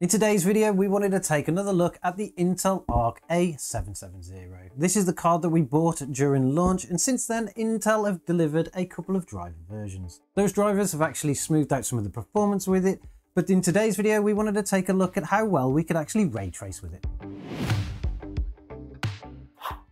In today's video, we wanted to take another look at the Intel Arc A770. This is the card that we bought during launch, and since then, Intel have delivered a couple of driver versions. Those drivers have actually smoothed out some of the performance with it, but in today's video, we wanted to take a look at how well we could actually ray trace with it.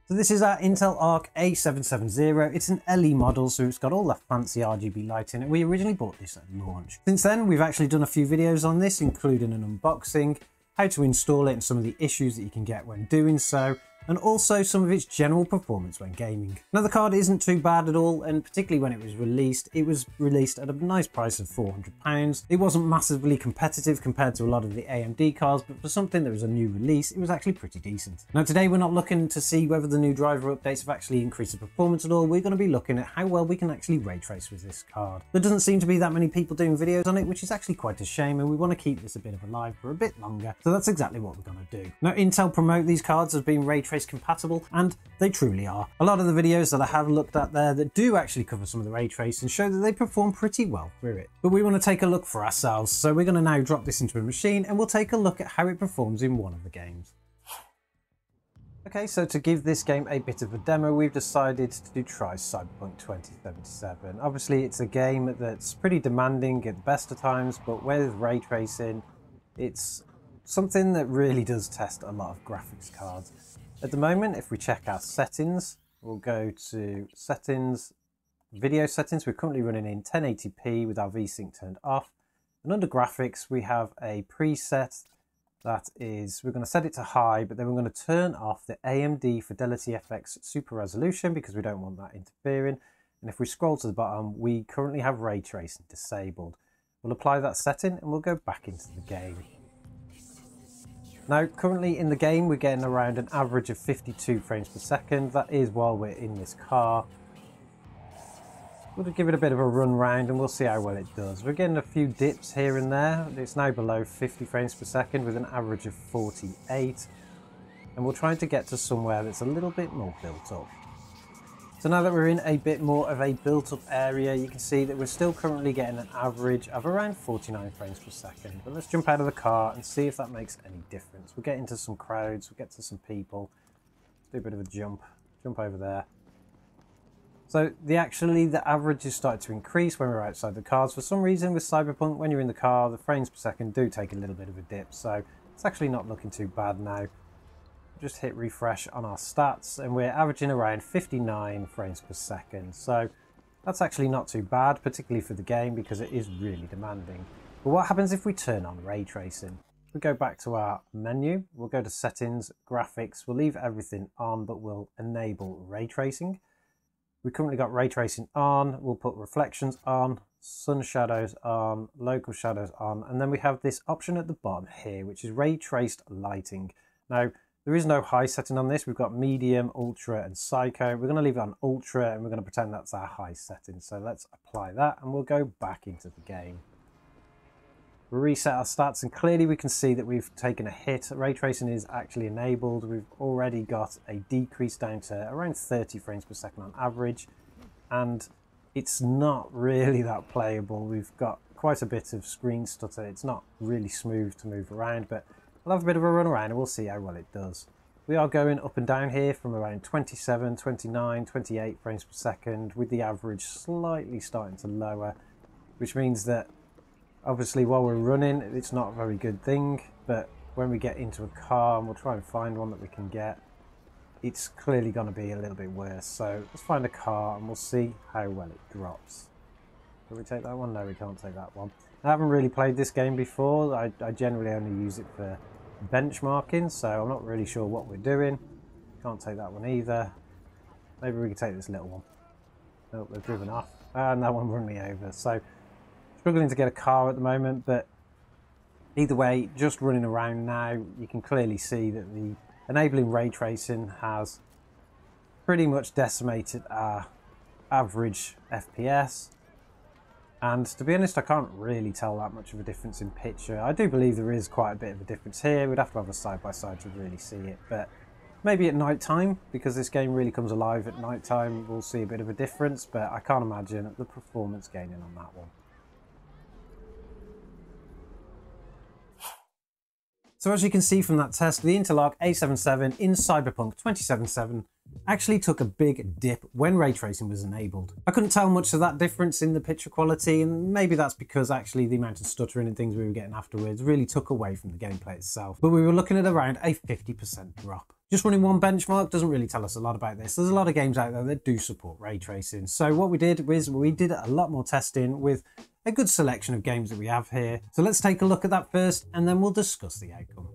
So this is our Intel Arc A770. It's an LE model, so it's got all the fancy RGB lighting, and we originally bought this at launch. Since then, we've actually done a few videos on this, including an unboxing, how to install it and some of the issues that you can get when doing so, and also some of its general performance when gaming. Now the card isn't too bad at all, and particularly when it was released at a nice price of £400. It wasn't massively competitive compared to a lot of the AMD cards, but for something that was a new release, it was actually pretty decent. Now today we're not looking to see whether the new driver updates have actually increased the performance at all. We're going to be looking at how well we can actually ray trace with this card. There doesn't seem to be that many people doing videos on it, which is actually quite a shame, and we want to keep this a bit of alive for a bit longer. So that's exactly what we're going to do. Now Intel promote these cards as being ray trace compatible, and they truly are. A lot of the videos that I have looked at there that do actually cover some of the ray tracing show that they perform pretty well through it. But we want to take a look for ourselves, so we're going to now drop this into a machine and we'll take a look at how it performs in one of the games. Okay, so to give this game a bit of a demo, we've decided to try Cyberpunk 2077. Obviously it's a game that's pretty demanding at the best of times, but with ray tracing, it's something that really does test a lot of graphics cards. At the moment, if we check our settings, we'll go to settings, video settings. We're currently running in 1080p with our VSync turned off. And under graphics, we have a preset that is, we're going to set it to high, but then we're going to turn off the AMD Fidelity FX Super Resolution because we don't want that interfering. And if we scroll to the bottom, we currently have ray tracing disabled. We'll apply that setting and we'll go back into the game. Now, currently in the game, we're getting around an average of 52 frames per second. That is while we're in this car. We'll give it a bit of a run round and we'll see how well it does. We're getting a few dips here and there. It's now below 50 frames per second with an average of 48. And we're trying to get to somewhere that's a little bit more built up. So now that we're in a bit more of a built up area, you can see that we're still currently getting an average of around 49 frames per second. But let's jump out of the car and see if that makes any difference. We'll get into some crowds, we'll get to some people, do a bit of a jump over there. So the average is starting to increase when we're outside the cars. For some reason with Cyberpunk, when you're in the car, the frames per second do take a little bit of a dip. So it's actually not looking too bad now. Just hit refresh on our stats and we're averaging around 59 frames per second. So that's actually not too bad, particularly for the game because it is really demanding. But what happens if we turn on ray tracing? We go back to our menu, we'll go to settings, graphics, we'll leave everything on, but we'll enable ray tracing. We currently got ray tracing on, we'll put reflections on, sun shadows on, local shadows on, and then we have this option at the bottom here, which is ray traced lighting. Now, there is no high setting on this. We've got medium, ultra, and psycho. We're going to leave it on ultra, and we're going to pretend that's our high setting. So let's apply that, and we'll go back into the game. We'll reset our stats, and clearly we can see that we've taken a hit. Ray tracing is actually enabled. We've already got a decrease down to around 30 frames per second on average, and it's not really that playable. We've got quite a bit of screen stutter. It's not really smooth to move around, but we'll have a bit of a run around and we'll see how well it does. We are going up and down here from around 27, 29, 28 frames per second with the average slightly starting to lower, which means that obviously while we're running it's not a very good thing, but when we get into a car and we'll try and find one that we can get, it's clearly going to be a little bit worse. So let's find a car and we'll see how well it drops. Can we take that one? No, we can't take that one. I haven't really played this game before. I generally only use it for benchmarking, so I'm not really sure what we're doing. Can't take that one either. Maybe we can take this little one. Oh, they've driven off. And that one run me over. So struggling to get a car at the moment, but either way, just running around now, you can clearly see that the enabling ray tracing has pretty much decimated our average FPS. And to be honest, I can't really tell that much of a difference in picture. I do believe there is quite a bit of a difference here. We'd have to have a side-by-side to really see it. But maybe at night time, because this game really comes alive at night time, we'll see a bit of a difference. But I can't imagine the performance gaining on that one. So as you can see from that test, the Intel Arc A770 in Cyberpunk 2077 actually took a big dip when ray tracing was enabled. I couldn't tell much of that difference in the picture quality, and maybe that's because actually the amount of stuttering and things we were getting afterwards really took away from the gameplay itself. But we were looking at around a 50% drop. Just running one benchmark doesn't really tell us a lot about this. There's a lot of games out there that do support ray tracing. So what we did was we did a lot more testing with a good selection of games that we have here. So let's take a look at that first, and then we'll discuss the outcome.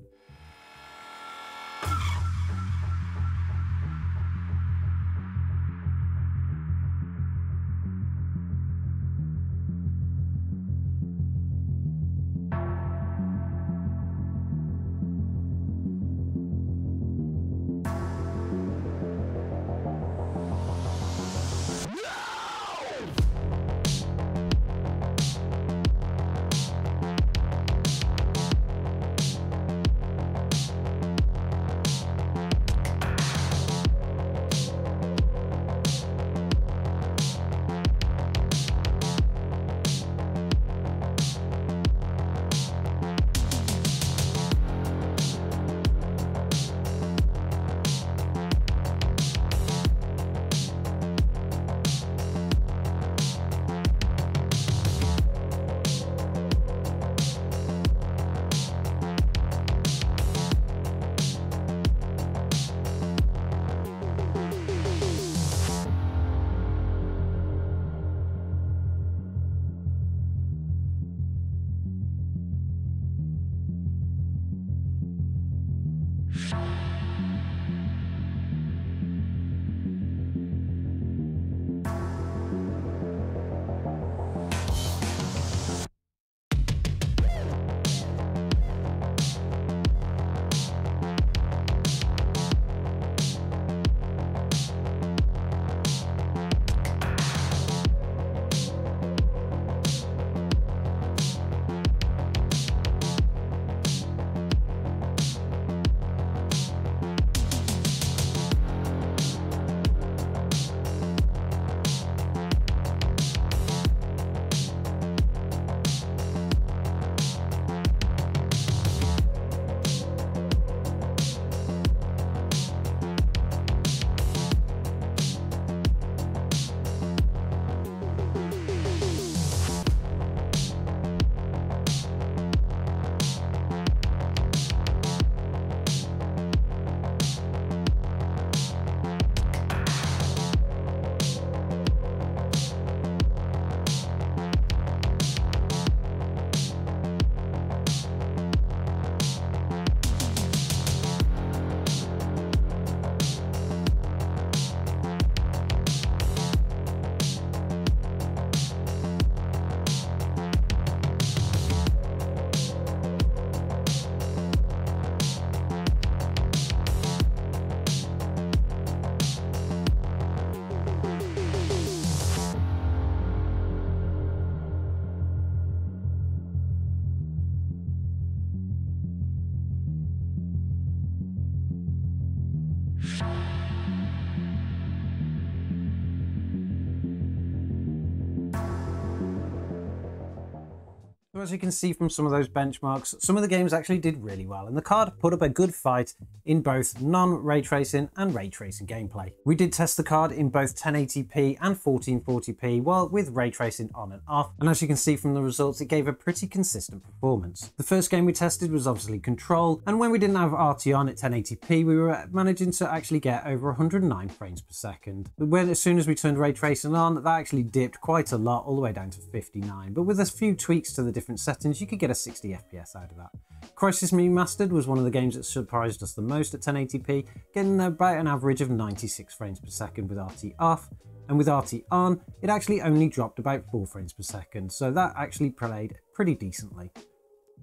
So as you can see from some of those benchmarks, some of the games actually did really well, and the card put up a good fight in both non-ray tracing and ray tracing gameplay. We did test the card in both 1080p and 1440p, while with ray tracing on and off, and as you can see from the results, it gave a pretty consistent performance. The first game we tested was obviously Control, and when we didn't have RT on at 1080p, we were managing to actually get over 109 frames per second. But as soon as we turned ray tracing on, that actually dipped quite a lot, all the way down to 59, but with a few tweaks to the different settings, you could get a 60 FPS out of that. Crysis Remastered was one of the games that surprised us the most at 1080p, getting about an average of 96 frames per second with RT off, and with RT on, it actually only dropped about 4 frames per second, so that actually played pretty decently.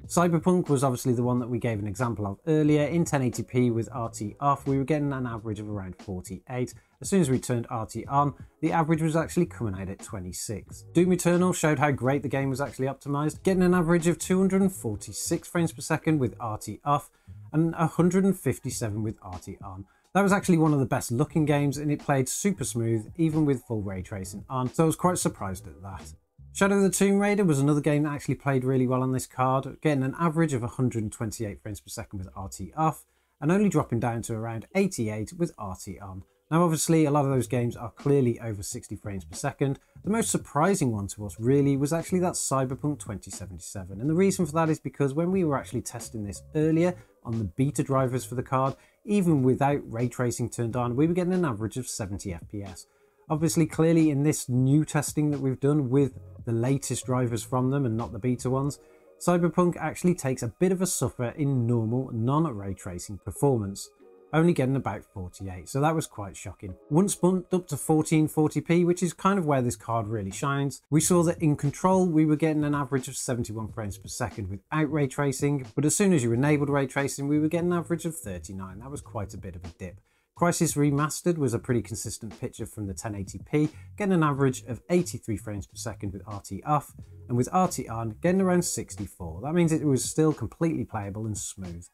Cyberpunk was obviously the one that we gave an example of earlier. In 1080p with RT off, we were getting an average of around 48. As soon as we turned RT on, the average was actually coming out at 26. Doom Eternal showed how great the game was actually optimized, getting an average of 246 frames per second with RT off and 157 with RT on. That was actually one of the best looking games, and it played super smooth even with full ray tracing on, so I was quite surprised at that. Shadow of the Tomb Raider was another game that actually played really well on this card, getting an average of 128 frames per second with RT off, and only dropping down to around 88 with RT on. Now obviously a lot of those games are clearly over 60 frames per second. The most surprising one to us really was actually that Cyberpunk 2077, and the reason for that is because when we were actually testing this earlier on the beta drivers for the card, even without ray tracing turned on, we were getting an average of 70 FPS. Obviously clearly in this new testing that we've done with the latest drivers from them and not the beta ones, Cyberpunk actually takes a bit of a suffer in normal non-ray tracing performance, only getting about 48, so that was quite shocking. Once bumped up to 1440p, which is kind of where this card really shines, we saw that in Control we were getting an average of 71 frames per second without ray tracing, but as soon as you enabled ray tracing we were getting an average of 39. That was quite a bit of a dip. Crysis Remastered was a pretty consistent picture from the 1080p, getting an average of 83 frames per second with RT off, and with RT on, getting around 64. That means it was still completely playable and smooth.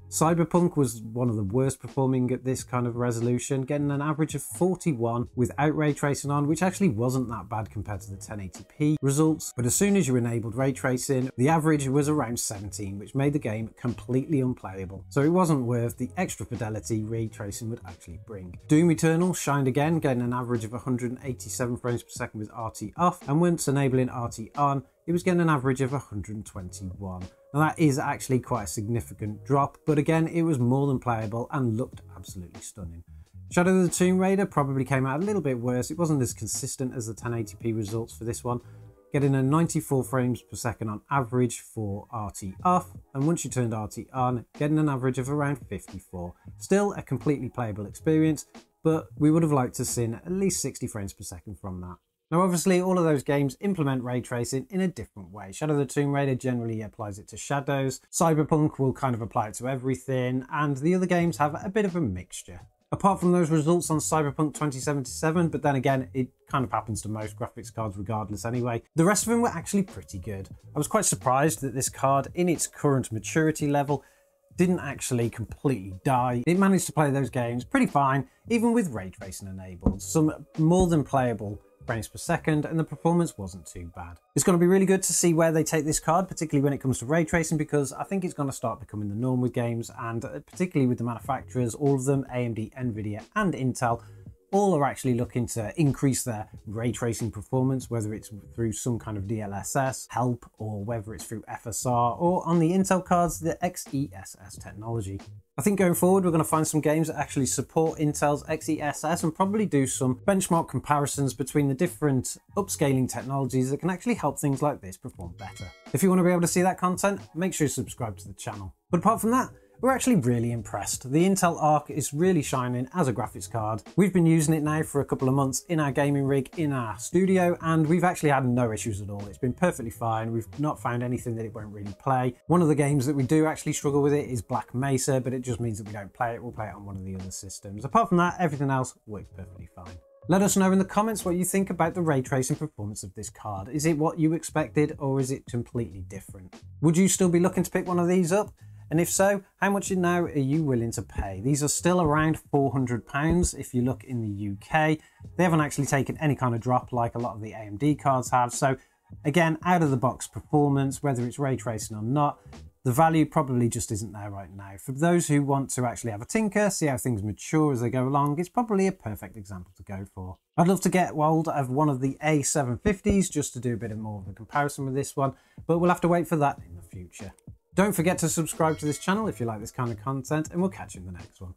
Cyberpunk was one of the worst performing at this kind of resolution, getting an average of 41 without ray tracing on, which actually wasn't that bad compared to the 1080p results, but as soon as you enabled ray tracing, the average was around 17, which made the game completely unplayable. So it wasn't worth the extra fidelity ray tracing would actually bring. Doom Eternal shined again, getting an average of 187 frames per second with RT off, and once enabling RT on, it was getting an average of 121. Now that is actually quite a significant drop, but again, it was more than playable and looked absolutely stunning. Shadow of the Tomb Raider probably came out a little bit worse. It wasn't as consistent as the 1080p results for this one, getting a 94 frames per second on average for RT off, and once you turned RT on, getting an average of around 54. Still a completely playable experience, but we would have liked to have seen at least 60 frames per second from that. Now obviously all of those games implement ray tracing in a different way. Shadow of the Tomb Raider generally applies it to shadows, Cyberpunk will kind of apply it to everything, and the other games have a bit of a mixture. Apart from those results on Cyberpunk 2077, but then again it kind of happens to most graphics cards regardless anyway, the rest of them were actually pretty good. I was quite surprised that this card in its current maturity level didn't actually completely die. It managed to play those games pretty fine, even with ray tracing enabled. Some more than playable frames per second, and the performance wasn't too bad. It's going to be really good to see where they take this card, particularly when it comes to ray tracing, because I think it's going to start becoming the norm with games, and particularly with the manufacturers, all of them, AMD, Nvidia and Intel, all are actually looking to increase their ray tracing performance, whether it's through some kind of DLSS help or whether it's through FSR or on the Intel cards, the XeSS technology. I think going forward, we're going to find some games that actually support Intel's XeSS and probably do some benchmark comparisons between the different upscaling technologies that can actually help things like this perform better. If you want to be able to see that content, make sure you subscribe to the channel. But apart from that, we're actually really impressed. The Intel Arc is really shining as a graphics card. We've been using it now for a couple of months in our gaming rig in our studio, and we've actually had no issues at all. It's been perfectly fine. We've not found anything that it won't really play. One of the games that we do actually struggle with it is Black Mesa, but it just means that we don't play it. We'll play it on one of the other systems. Apart from that, everything else works perfectly fine. Let us know in the comments what you think about the ray tracing performance of this card. Is it what you expected, or is it completely different? Would you still be looking to pick one of these up? And if so, how much now are you willing to pay? These are still around £400 if you look in the UK. They haven't actually taken any kind of drop like a lot of the AMD cards have. So again, out of the box performance, whether it's ray tracing or not, the value probably just isn't there right now. For those who want to actually have a tinker, see how things mature as they go along, it's probably a perfect example to go for. I'd love to get hold of one of the A750s just to do a bit more of a comparison with this one, but we'll have to wait for that in the future. Don't forget to subscribe to this channel if you like this kind of content, and we'll catch you in the next one.